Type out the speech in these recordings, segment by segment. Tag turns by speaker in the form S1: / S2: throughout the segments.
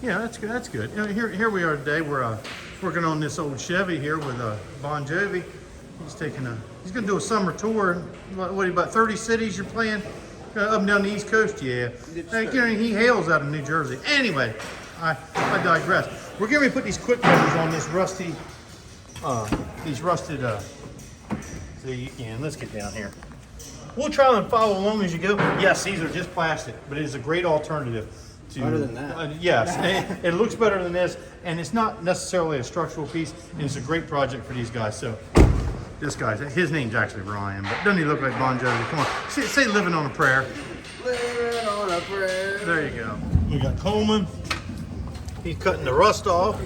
S1: Yeah, that's good. That's good. Here we are today. We're working on this old Chevy here with Bon Jovi. He's gonna do a summer tour. What about 30 cities you're playing? Up and down the East Coast, yeah. He hails out of New Jersey. Anyway, I digress. We're going to put these quick covers on this rusted. So you can. Let's get down here. We'll try and follow along as you go. Yes, these are just plastic, but it is a great alternative.
S2: Better than that.
S1: Yes, it looks better than this, and it's not necessarily a structural piece, and it's a great project for these guys. So, this guy, his name's actually Ryan, but doesn't he look like Bon Jovi? Come on, say "Living on a Prayer."
S2: Living on a prayer.
S1: There you go. We got Coleman. He's cutting the rust off.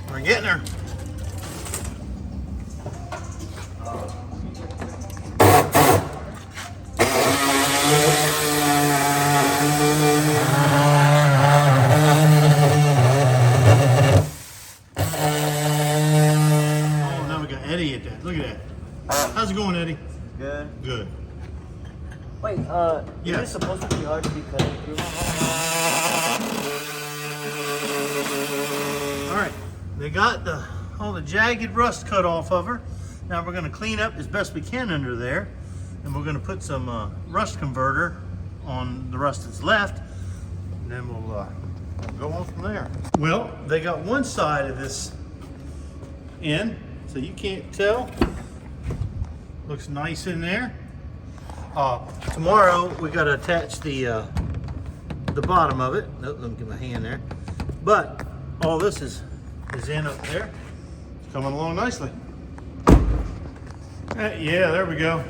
S1: We're getting her. Look at that. How's it going, Eddie?
S2: Good.
S1: Good.
S3: Wait,
S1: yes.
S3: Is it supposed to be hard to be cutting through?
S1: All right, they got all the jagged rust cut off of her. Now we're gonna clean up as best we can under there, and we're gonna put some rust converter on the rust that's left, and then we'll go on from there. Well, they got one side of this in, so you can't tell. Looks nice in there. Tomorrow we got to attach the bottom of it. Nope, let me get my hand there. But all this is in up there. It's coming along nicely. Yeah, there we go.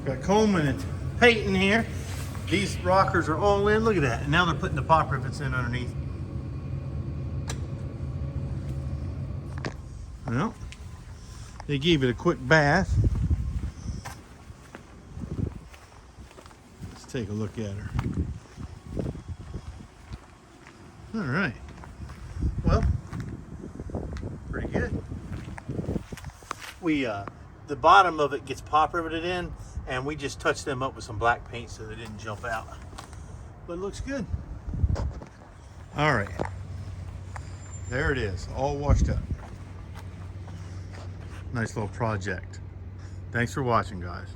S1: Got Coleman and Peyton here. These rockers are all in. Look at that. And now they're putting the pop rivets in underneath. Well, they gave it a quick bath. Let's take a look at her. All right. Well, pretty good. The bottom of it gets pop riveted in, and we just touched them up with some black paint so they didn't jump out. But it looks good. All right. There it is, all washed up. Nice little project. Thanks for watching, guys.